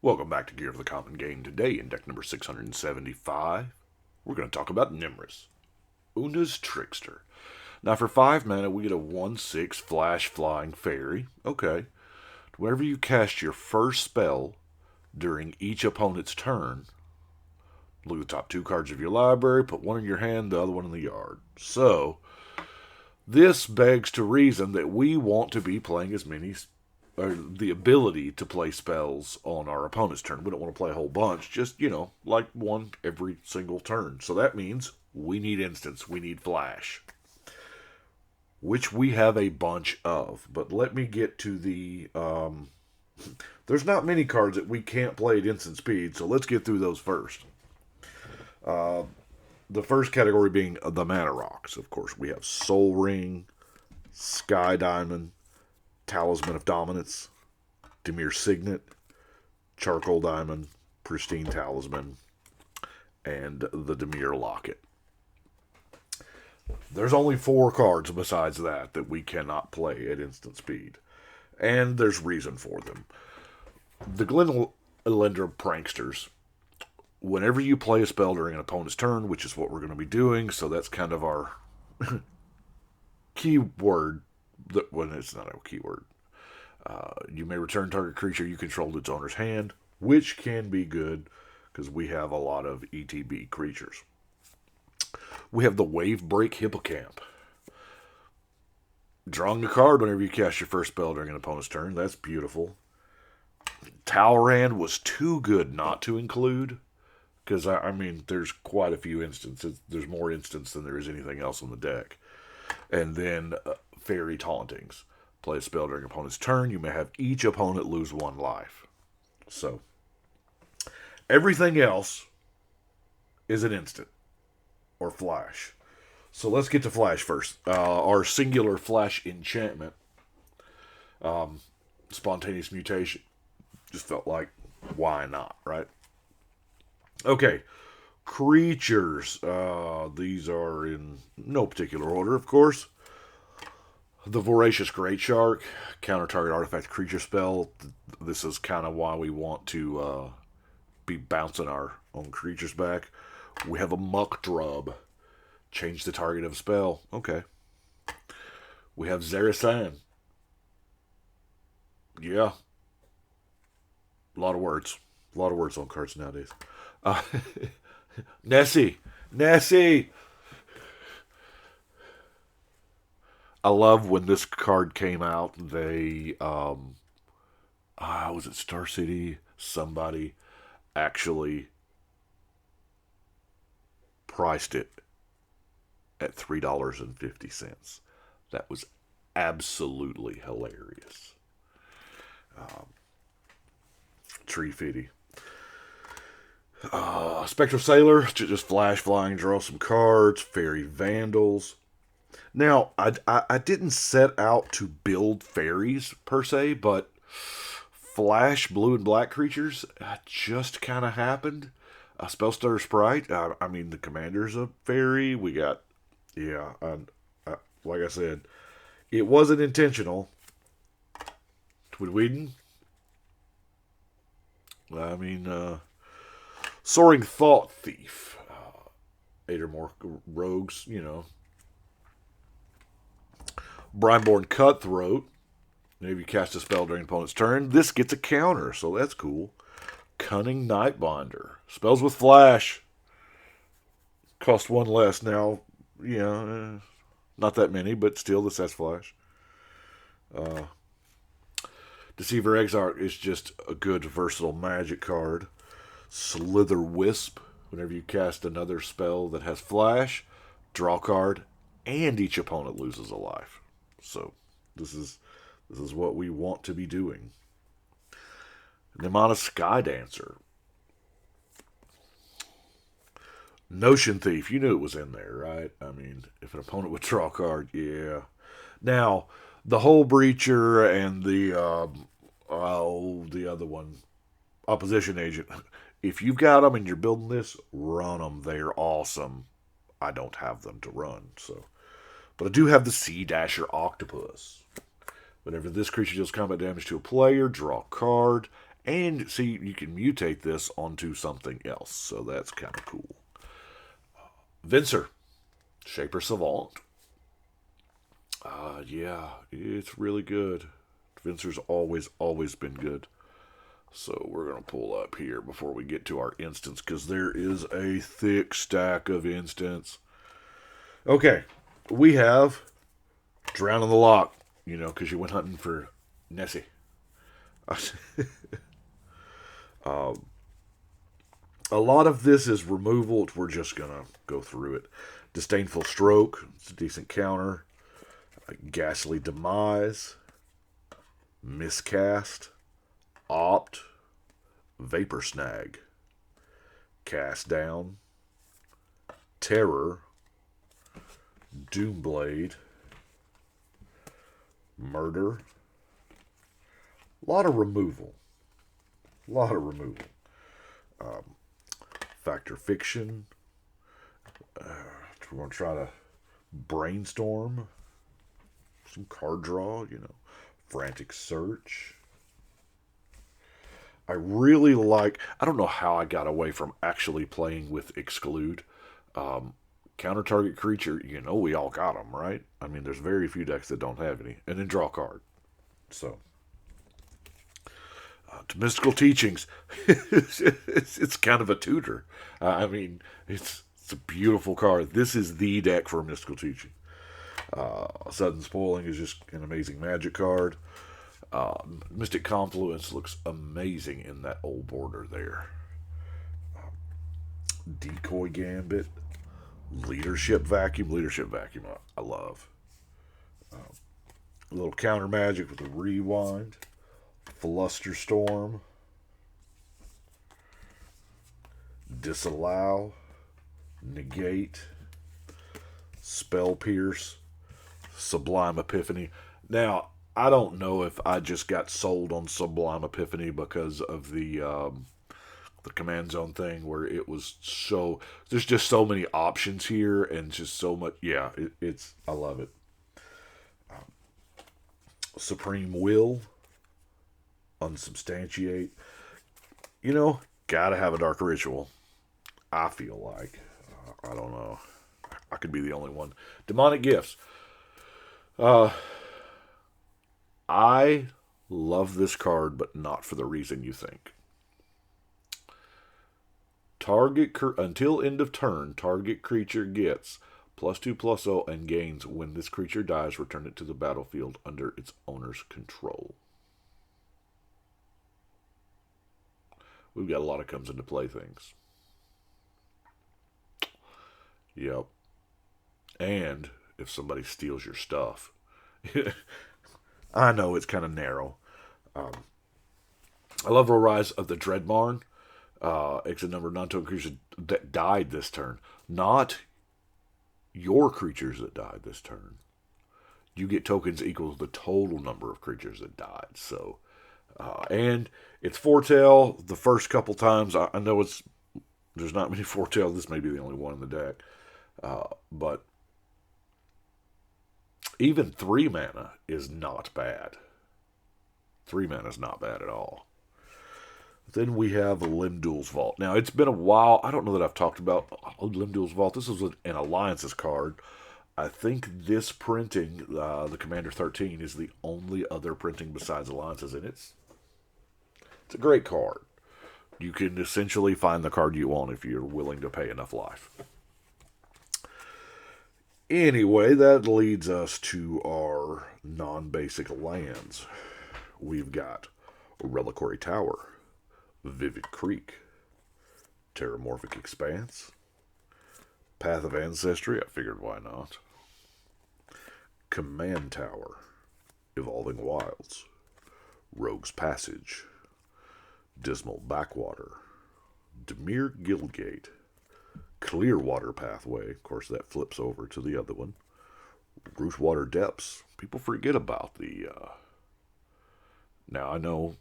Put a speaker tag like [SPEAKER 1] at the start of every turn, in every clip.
[SPEAKER 1] Welcome back to Gear of the Common Game. Today, in deck number 675, we're going to talk about Nymris, Oona's Trickster. Now, for 5 mana, we get a 1/6 flash flying fairy. Okay. Whenever you cast your first spell during each opponent's turn, look at the top 2 cards of your library, put one in your hand, the other one in the yard. So, this begs to reason that we want to be playing as many or the ability to play spells on our opponent's turn. We don't want to play a whole bunch, just, like one every single turn. So that means we need instants, we need flash, which we have a bunch of. But let me get to the... there's not many cards that we can't play at instant speed, so let's get through those first. The first category being the mana rocks. Of course, we have Soul Ring, Sky Diamond, Talisman of Dominance, Dimir Signet, Charcoal Diamond, Pristine Talisman, and the Dimir Locket. There's only 4 cards besides that we cannot play at instant speed. And there's reason for them. The Glenelendra Pranksters. Whenever you play a spell during an opponent's turn, which is what we're going to be doing, so that's kind of our keyword. When it's not a keyword. You may return target creature you control to its owner's hand, which can be good because we have a lot of ETB creatures. We have the Wave Break Hippocamp. Drawing a card whenever you cast your first spell during an opponent's turn. That's beautiful. Talrand was too good not to include because, there's quite a few instances. There's more instances than there is anything else on the deck. And then Fairy Tauntings. Play a spell during opponent's turn. You may have each opponent lose 1 life. So, everything else is an instant or flash. So let's get to flash first. Our singular flash enchantment, Spontaneous Mutation, just felt like, why not, right? Okay, creatures. These are in no particular order, of course. The Voracious Great Shark, counter target artifact creature spell. This is kind of why we want to be bouncing our own creatures back. We have a Muck Drub, change the target of a spell. Okay. We have Zerasan. Yeah. A lot of words. A lot of words on cards nowadays. Nessie. I love when this card came out. They, was it Star City? Somebody actually priced it at $3.50. That was absolutely hilarious. Tree Fitty. Spectral Sailor, just flash flying, draw some cards. Fairy Vandals. Now, I didn't set out to build fairies, per se, but flash blue and black creatures just kind of happened. A Spellstutter Sprite, the commander's a fairy. We got, like I said, it wasn't intentional. Twidweeden. Soaring Thought Thief. 8 or more rogues, Brineborn Cutthroat. If you cast a spell during opponent's turn, this gets a counter, so that's cool. Cunning Nightbinder. Spells with flash. Cost 1 less now. Not that many, but still this has flash. Deceiver Exarch is just a good versatile magic card. Slither Wisp. Whenever you cast another spell that has flash, draw a card, and each opponent loses a life. So, this is what we want to be doing. Nimana Sky Dancer. Notion Thief. You knew it was in there, right? If an opponent would draw a card, yeah. Now, the Hull Breacher and the other one, Opposition Agent. If you've got them and you're building this, run them. They're awesome. I don't have them to run, so. But I do have the Sea Dasher Octopus. Whenever this creature deals combat damage to a player, draw a card, And see, you can mutate this onto something else, so that's kind of cool. Venser, Shaper Savant. Yeah, it's really good. Venser's always been good. So we're going to pull up here before we get to our instance, because there is a thick stack of instance. Okay, we have Drown in the Loch, because you went hunting for Nessie. A lot of this is removal. We're just going to go through it. Disdainful Stroke. It's a decent counter. Ghastly Demise. Miscast. Opt. Vapor Snag. Cast Down. Terror. Doomblade. Murder. A lot of removal. Factor Fiction. We're going to try to brainstorm. Some card draw, Frantic Search. I really like... I don't know how I got away from actually playing with Exclude. Counter target creature, we all got them, right? I mean, there's very few decks that don't have any. And then draw a card. So... to Mystical Teachings. it's kind of a tutor. It's a beautiful card. This is the deck for Mystical Teaching. Sudden Spoiling is just an amazing magic card. Mystic Confluence looks amazing in that old border there. Decoy Gambit. Leadership Vacuum. I love. A little counter magic with a rewind. Flusterstorm. Disallow. Negate. Spell Pierce. Sublime Epiphany. Now, I don't know if I just got sold on Sublime Epiphany because of the command zone thing, where it was so... There's just so many options here, and just so much... Yeah, I love it. Supreme Will. Unsubstantiate. Gotta have a Dark Ritual. I feel like. I don't know. I could be the only one. Demonic Gifts. I love this card, but not for the reason you think. Until end of turn, target creature gets +2/+0 and gains. When this creature dies, return it to the battlefield under its owner's control. We've got a lot of comes into play things. Yep. And if somebody steals your stuff. I know it's kind of narrow. I love Rise of the Dreadmarn. Exit number of non-token creatures that died this turn. Not your creatures that died this turn. You get tokens equal to the total number of creatures that died. So, and it's foretell the first couple times. I know there's not many foretell. This may be the only one in the deck. But even 3 mana is not bad. 3 mana is not bad at all. Then we have Limdul's Vault. Now, it's been a while. I don't know that I've talked about Limdul's Vault. This was an Alliances card. I think this printing, the Commander 13, is the only other printing besides Alliances, and it's a great card. You can essentially find the card you want if you're willing to pay enough life. Anyway, that leads us to our non-basic lands. We've got Reliquary Tower, Vivid Creek, Terramorphic Expanse, Path of Ancestry, I figured why not, Command Tower, Evolving Wilds, Rogue's Passage, Dismal Backwater, Dimir Guildgate, Clearwater Pathway, of course that flips over to the other one, Rootwater Depths. People forget about the... Now I know,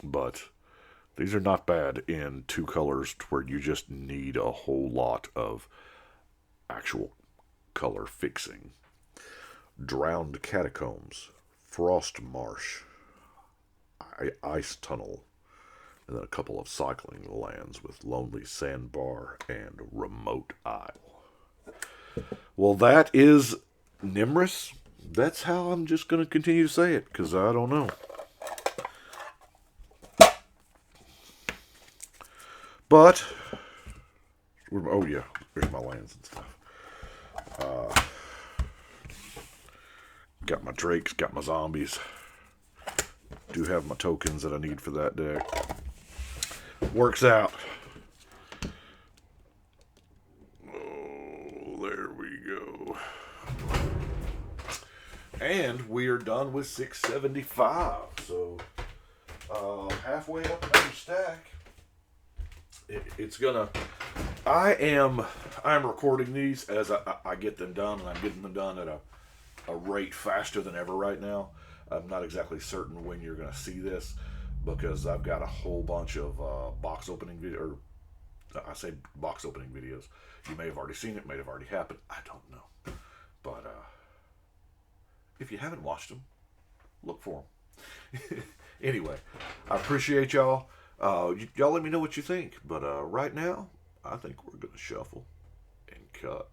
[SPEAKER 1] but these are not bad in 2 colors where you just need a whole lot of actual color fixing. Drowned Catacombs, Frost Marsh. ice tunnel, and then a couple of cycling lands with Lonely Sandbar and Remote Isle. Well, that is Nymris. That's how I'm just going to continue to say it, because I don't know. But, oh yeah, here's my lands and stuff. Got my drakes, got my zombies. Do have my tokens that I need for that deck. Works out. Oh, there we go. And we are done with 675. So, halfway up another stack. It's gonna. I'm recording these as I get them done, and I'm getting them done at a rate faster than ever right now. I'm not exactly certain when you're gonna see this, because I've got a whole bunch of box opening video, or I say box opening videos. You may have already seen it, may have already happened. I don't know, but if you haven't watched them, look for them. Anyway, I appreciate y'all. Y'all let me know what you think. But right now, I think we're going to shuffle and cut.